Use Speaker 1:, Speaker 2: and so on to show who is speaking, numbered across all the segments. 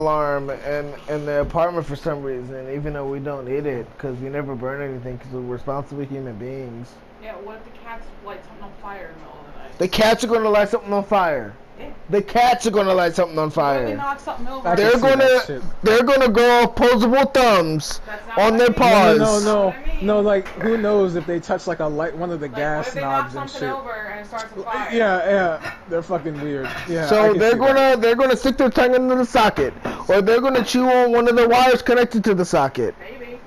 Speaker 1: alarm in the apartment for some reason, even though we don't need it, because we never burn anything, because we're responsible human beings.
Speaker 2: Yeah, what if the cats light something on fire in the middle of the night?
Speaker 1: The cats are going to light something on fire.
Speaker 2: Yeah.
Speaker 1: The cats are going to light something on fire.
Speaker 2: What if they knock something over?
Speaker 1: They're gonna go opposable thumbs on their paws.
Speaker 3: No, like who knows if they touch like one of the gas knobs and shit.
Speaker 2: Over and it starts a fire?
Speaker 3: Yeah, they're fucking weird. Yeah.
Speaker 1: So they're gonna stick their tongue into the socket, or they're gonna chew on one of the wires connected to the socket.
Speaker 2: Maybe.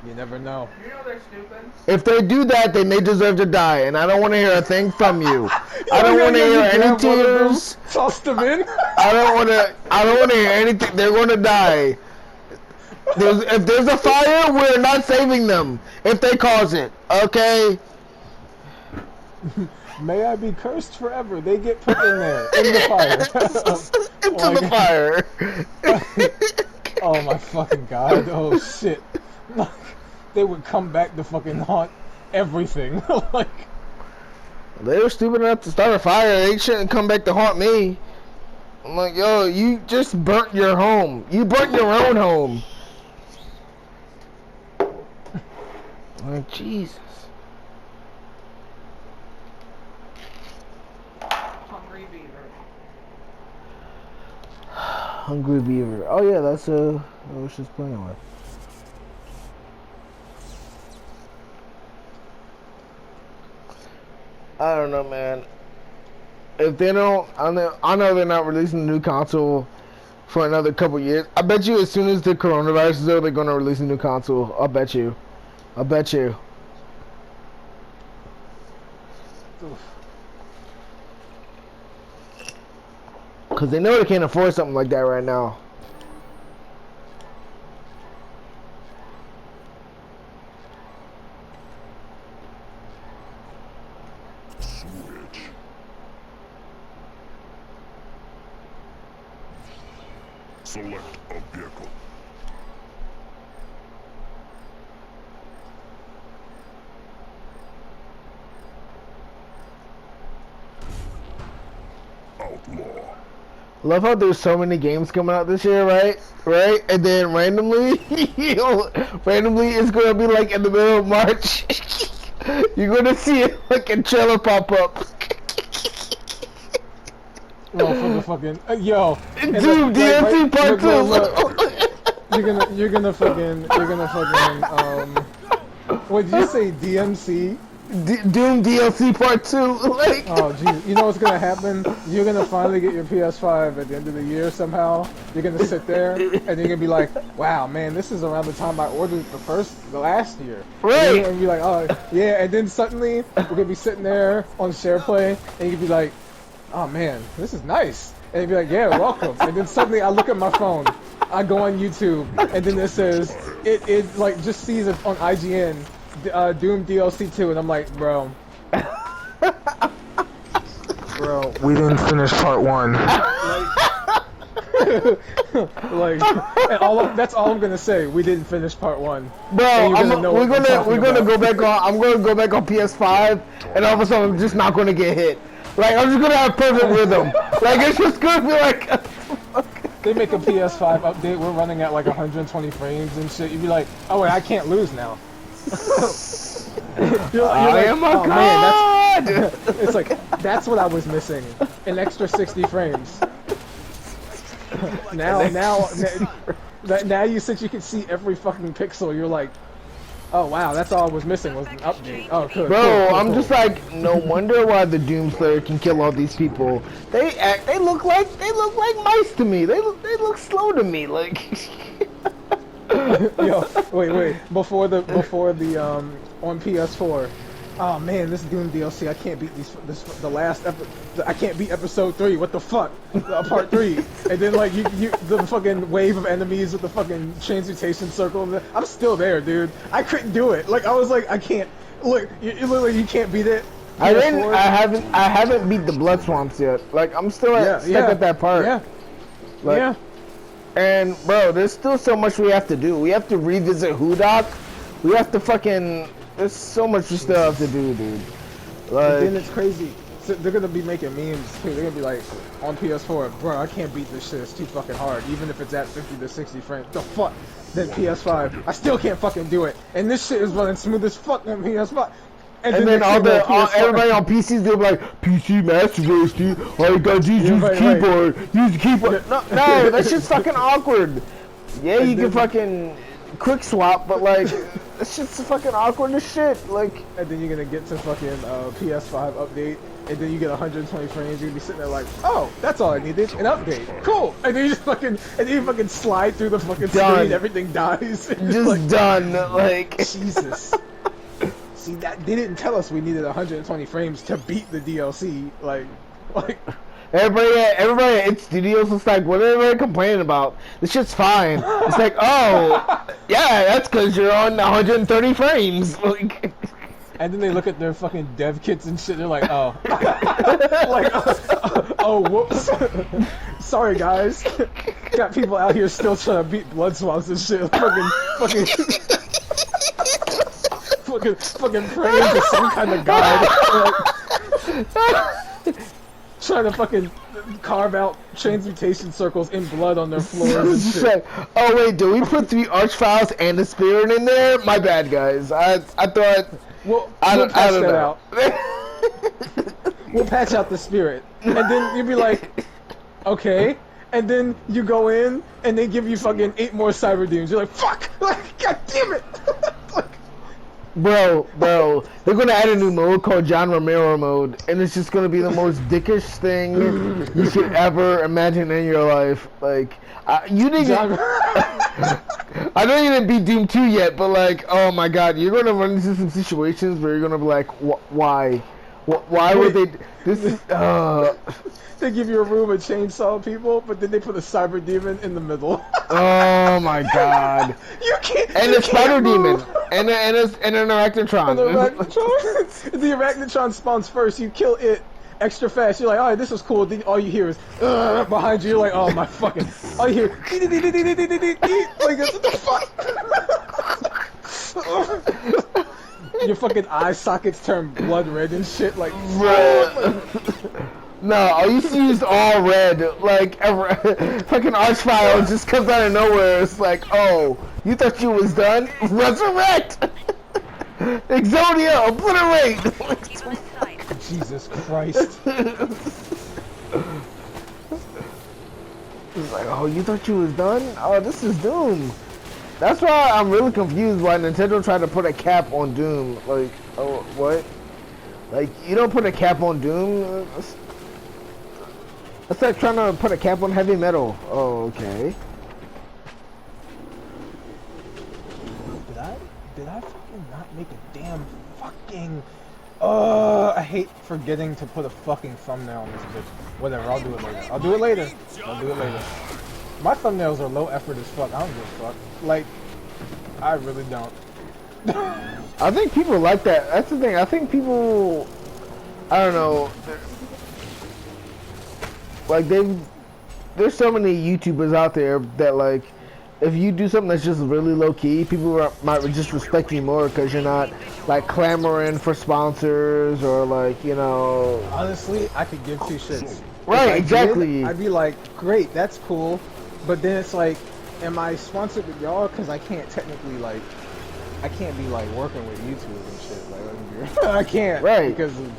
Speaker 3: You never know.
Speaker 2: You know they're stupid.
Speaker 1: If they do that, then they deserve to die, and I don't want to hear a thing from you. I don't want to hear any tears.
Speaker 3: Toss them in.
Speaker 1: I don't want to hear anything. They're going to die. If there's a fire, we're not saving them if they cause it. Okay.
Speaker 3: May I be cursed forever. They get put in there in the fire.
Speaker 1: Into the fire.
Speaker 3: Oh my fucking god. Oh shit. They would come back to fucking haunt everything. Like,
Speaker 1: they were stupid enough to start a fire. They shouldn't come back to haunt me. I'm like, yo, you just burnt your home. You burnt your own home. Like, Jesus.
Speaker 2: Hungry beaver.
Speaker 1: Hungry beaver. Oh yeah, that's what I was just playing with. I don't know, man. If they don't, I know they're not releasing a new console for another couple years. I bet you as soon as the coronavirus is over, they're going to release a new console. I'll bet you. I'll bet you. Because they know they can't afford something like that right now.
Speaker 4: Select a vehicle. Outlaw.
Speaker 1: Love how there's so many games coming out this year, right? Right? And then randomly, randomly it's gonna be like in the middle of March. You're gonna see it like a trailer pop up.
Speaker 3: Oh, for the fucking yo.
Speaker 1: Dude, DLC part
Speaker 3: 2. You're gonna fucking what did you say, DMC?
Speaker 1: Doom DLC part 2. Like,
Speaker 3: oh jeez, you know what's gonna happen? You're gonna finally get your PS5 at the end of the year somehow. You're gonna sit there and you're gonna be like, wow, man, this is around the time I ordered the last year.
Speaker 1: Right.
Speaker 3: And be like, oh yeah, and then suddenly we're gonna be sitting there on SharePlay and you can be like, oh man, this is nice. And you'd be like, yeah, welcome. And then suddenly I look at my phone, I go on YouTube, and then it says, it like just sees it on IGN, Doom DLC 2, and I'm like, bro, we didn't finish part 1. Like, and that's all I'm gonna say. We didn't finish part 1.
Speaker 1: Bro, we're gonna go back on. I'm gonna go back on PS5, and all of a sudden I'm just not gonna get hit. Like, I'm just gonna have perfect rhythm. Like, it's just gonna be like.
Speaker 3: They make a PS5 update. We're running at like 120 frames and shit. You'd be like, oh wait, I can't lose now. you're like,
Speaker 1: oh my god!
Speaker 3: Man, it's like that's what I was missing. An extra 60 frames. now you since you can see every fucking pixel, you're like, oh wow, that's all I was missing was an update. Oh, good.
Speaker 1: Bro, cool. Just like, no wonder why the Doomslayer can kill all these people. They look like mice to me. They look slow to me. Like.
Speaker 3: Yo, wait. Before the on PS4. Oh man, this Doom DLC. I can't beat I can't beat episode 3. What the fuck? Part 3. And then like you the fucking wave of enemies with the fucking transmutation circle. I'm still there, dude. I couldn't do it. Like I was like, I can't. Look, you can't beat it.
Speaker 1: I haven't beat the blood swamps yet. Like I'm still stuck at that part.
Speaker 3: Yeah.
Speaker 1: Like,
Speaker 3: yeah.
Speaker 1: And bro, there's still so much we have to do. We have to revisit Hudok. We have to fucking. There's so much we still have to do, dude. Like,
Speaker 3: and then it's crazy. So they're gonna be making memes too. They're gonna be like on PS4, bro, I can't beat this shit. It's too fucking hard. Even if it's at 50 to 60 frames. The fuck? Then PS5, I still can't fucking do it. And this shit is running smooth as fuck on PS5.
Speaker 1: And then everybody on PCs, they'll be like, PC Master Race, dude. All you gotta do is use the keyboard. Use the keyboard. No, that shit's fucking awkward. Yeah, you can fucking quick swap, but like, that shit's fucking awkward as shit. Like,
Speaker 3: and then you're gonna get to fucking PS5 update, and then you get 120 frames. You're gonna be sitting there like, oh, that's all I needed, an update, cool. And then you just fucking, slide through the fucking screen, everything dies.
Speaker 1: Just like, done. Like,
Speaker 3: Jesus. See, that they didn't tell us we needed 120 frames to beat the DLC. Like.
Speaker 1: Everybody at Studios was like, what are everybody complaining about? This shit's fine. It's like, oh, yeah, that's because you're on 130 frames. Like,
Speaker 3: and then they look at their fucking dev kits and shit. They're like, oh, like, oh, whoops. Sorry, guys. Got people out here still trying to beat blood swamps and shit. Fucking praying to some kind of god. Like, trying to fucking carve out transmutation circles in blood on their floors and shit.
Speaker 1: Like, oh wait, do we put 3 archfiles and a spirit in there? My bad, guys. I thought.
Speaker 3: We'll patch that out. We'll patch out the spirit, and then you'll be like, okay. And then you go in, and they give you fucking 8 more cyber demons. You're like, fuck! Like, god damn it!
Speaker 1: Bro, they're gonna add a new mode called John Romero mode, and it's just gonna be the most dickish thing you could ever imagine in your life. Like, you didn't. I know you didn't beat Doom 2 yet, but like, oh my god, you're gonna run into some situations where you're gonna be like, why? Why would they? This is.
Speaker 3: They give you a room of chainsaw people, but then they put a cyber demon in the middle.
Speaker 1: Oh my god!
Speaker 3: You can't.
Speaker 1: And a spider demon, and an arachnotron.
Speaker 3: The arachnotron spawns first. You kill it extra fast. You're like, all right, this was cool. Then all you hear is behind you. You're like, oh my fucking. All you hear, like what the fuck? Your fucking eye sockets turn blood red and shit. Like,
Speaker 1: no, all you see is all red. Like, fucking Archfile just comes out of nowhere. It's like, oh, you thought you was done? Resurrect! Exodia, obliterate!
Speaker 3: Jesus Christ.
Speaker 1: It's like, oh, you thought you was done? Oh, this is Doom. That's why I'm really confused why Nintendo tried to put a cap on Doom. Like, oh, what? Like, you don't put a cap on Doom? It's like trying to put a cap on heavy metal. Oh, okay.
Speaker 3: Did I fucking not make a damn fucking... I hate forgetting to put a fucking thumbnail on this bitch. Whatever, I'll do it later. My thumbnails are low effort as fuck. I don't give a fuck. Like, I really don't.
Speaker 1: I think people like that. That's the thing. I think people... I don't know. Like, there's so many YouTubers out there that, like, if you do something that's just really low-key, people might just respect you more because you're not, like, clamoring for sponsors or, like, you know...
Speaker 3: Honestly, I could give 2 shits.
Speaker 1: Right, exactly.
Speaker 3: I'd be like, great, that's cool. But then it's like, am I sponsored with y'all? Because I can't technically, like, I can't be, like, working with YouTube and shit. Like, I can't.
Speaker 1: Right.
Speaker 3: Because of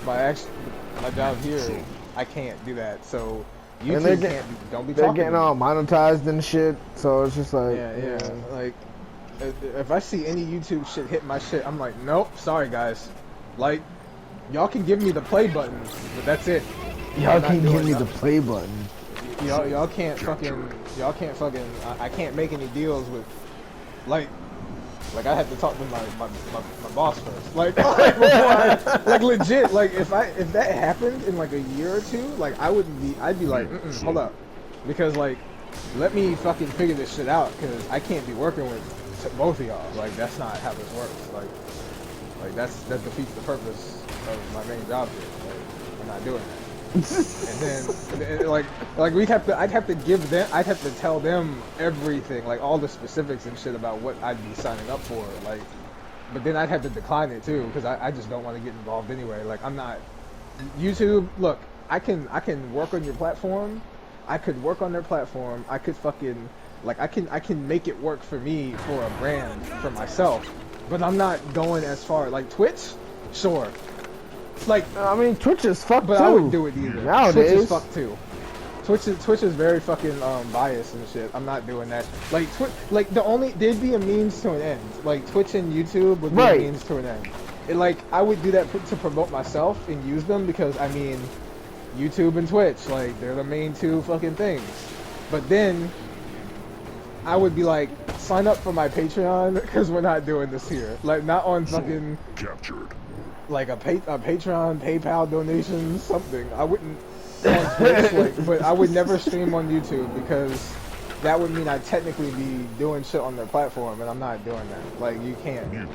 Speaker 3: my job here. I can't do that, so YouTube don't be talking.
Speaker 1: They're getting all monetized and shit, so it's just like...
Speaker 3: Yeah. Like, if I see any YouTube shit hit my shit, I'm like, nope, sorry guys. Like, y'all can give me the play button, but that's it.
Speaker 1: Y'all can give me the play button.
Speaker 3: Y'all can't fucking, I can't make any deals with, like I had to talk to my boss first. Like, like legit, like if that happened in like a year or 2, like I'd be like, hold up. Because like, let me fucking figure this shit out, because I can't be working with both of y'all. Like, that's not how this works. Like that defeats the purpose of my main job here. Like, I'm not doing that. And then like I'd have to tell them everything, like all the specifics and shit about what I'd be signing up for, like, but then I'd have to decline it too, because I just don't want to get involved anyway. Like, I'm not YouTube, look, I can work on your platform. I could work on their platform. I could fucking like I can make it work for me for a brand for myself. But I'm not going as far like Twitch. Sure, like
Speaker 1: I mean, Twitch is fucked
Speaker 3: but
Speaker 1: too.
Speaker 3: I wouldn't do it either.
Speaker 1: Nowadays.
Speaker 3: Twitch is fucked too. Twitch is very fucking biased and shit. I'm not doing that. Like like there'd be a means to an end. Like Twitch and YouTube would be a means to an end. Like I would do that to promote myself and use them because I mean, YouTube and Twitch, like they're the main two fucking things. But then I would be like, sign up for my Patreon because we're not doing this here. Like not on fucking
Speaker 4: Captured.
Speaker 3: like a Patreon, PayPal donation, something. I wouldn't on Twitch, like, but I would never stream on YouTube because that would mean I'd technically be doing shit on their platform, and I'm not doing that. Like, you can't.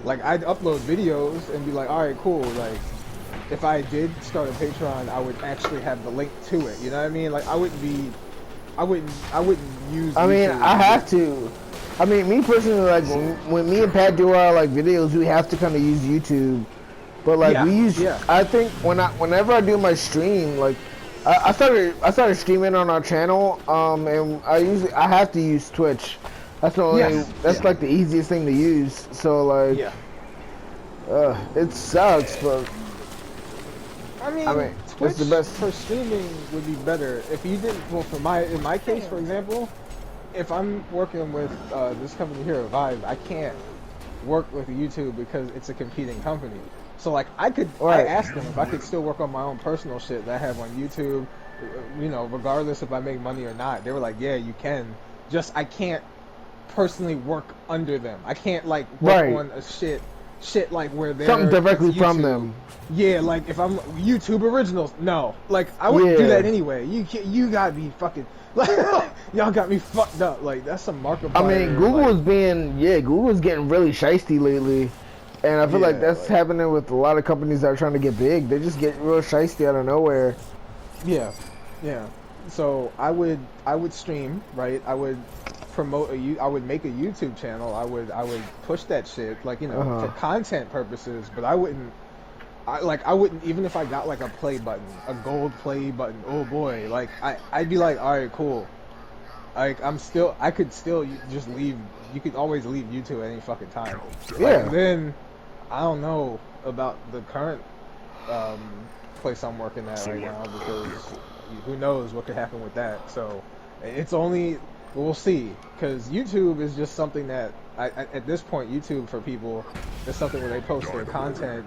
Speaker 3: Like, I'd upload videos and be like, alright, cool. Like, if I did start a Patreon, I would actually have the link to it. You know what I mean? Like, I wouldn't use
Speaker 1: I mean,
Speaker 3: YouTube.
Speaker 1: I have to. I mean, me personally, like, when me and Pat do our, like, videos, we have to kind of use YouTube. But, like, we use, I think, whenever I do my stream, like, I started streaming on our channel, and I have to use Twitch. That's the only, that's like the easiest thing to use. So like, it sucks, but
Speaker 3: I mean Twitch
Speaker 1: it's the best
Speaker 3: for streaming would be better if you didn't. Well, in my case, for example, if I'm working with this company here, Vive, I can't work with YouTube because it's a competing company. So like I asked them if I could still work on my own personal shit that I have on YouTube, you know, regardless if I make money or not. They were like, yeah, you can. Just I can't personally work under them. I can't like work on a shit like where they're
Speaker 1: something directly from them.
Speaker 3: Yeah, like if I'm YouTube originals, no. Like I wouldn't do that anyway. You gotta be fucking y'all got me fucked up. Like that's some Markiplier.
Speaker 1: I mean, Google's getting really shiesty lately. And I feel like that's happening with a lot of companies that are trying to get big. They just get real shiesty out of nowhere.
Speaker 3: Yeah. So I would stream, right? I would promote I would make a YouTube channel. I would push that shit, like, you know, for content purposes. But I wouldn't even if I got like a play button, a gold play button. Oh boy, like I'd be like, all right, cool. Like I could still just leave. You could always leave YouTube at any fucking time. Like, then I don't know about the current place I'm working at right now because who knows what could happen with that. So it's only we'll see, because YouTube is just something that at this point YouTube for people is something where they post their content,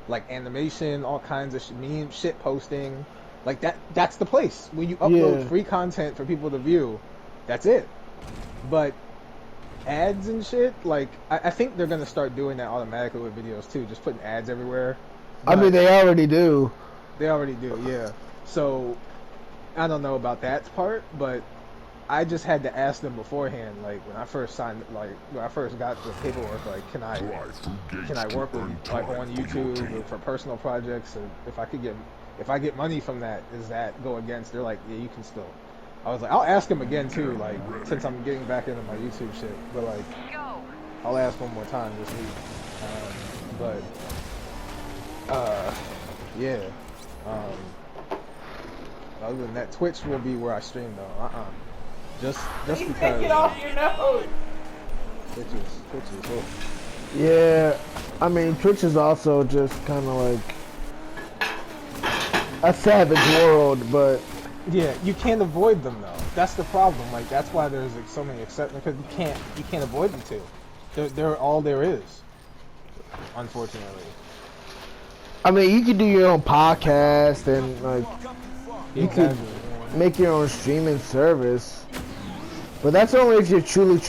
Speaker 3: like animation, all kinds of meme shit posting, like that's the place where you upload free content for people to view. That's it. But ads and shit, like I think they're gonna start doing that automatically with videos too, just putting ads everywhere.
Speaker 1: But I mean, they already do.
Speaker 3: They already do, yeah. So I don't know about that part, but I just had to ask them beforehand, like when I first got the paperwork, like can I work with like on YouTube for personal projects, and if I get money from that, does that go against? They're like, yeah, you can still. I was like, I'll ask him again too, like since I'm getting back into my YouTube shit. But like, I'll ask one more time this week. Other than that, Twitch will be where I stream though. Just because.
Speaker 2: Take it off your nose.
Speaker 3: Twitch is.
Speaker 1: Yeah, I mean, Twitch is also just kind of like a savage world, but.
Speaker 3: Yeah, you can't avoid them though. That's the problem. Like that's why there's like so many exceptions, because you can't avoid them too. They're all there is. Unfortunately.
Speaker 1: I mean, you could do your own podcast and like you could make your own streaming service, but that's only if you're truly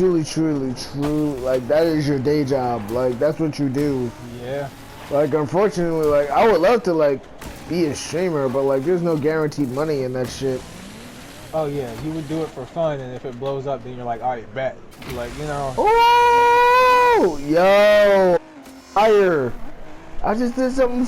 Speaker 1: like that is your day job. Like that's what you do.
Speaker 3: Yeah.
Speaker 1: Like unfortunately, like I would love to like be a streamer, but like there's no guaranteed money in that shit.
Speaker 3: Oh yeah, you would do it for fun, and if it blows up, then you're like, alright, bet. Like, you know.
Speaker 1: Oh, yo, fire! I just did something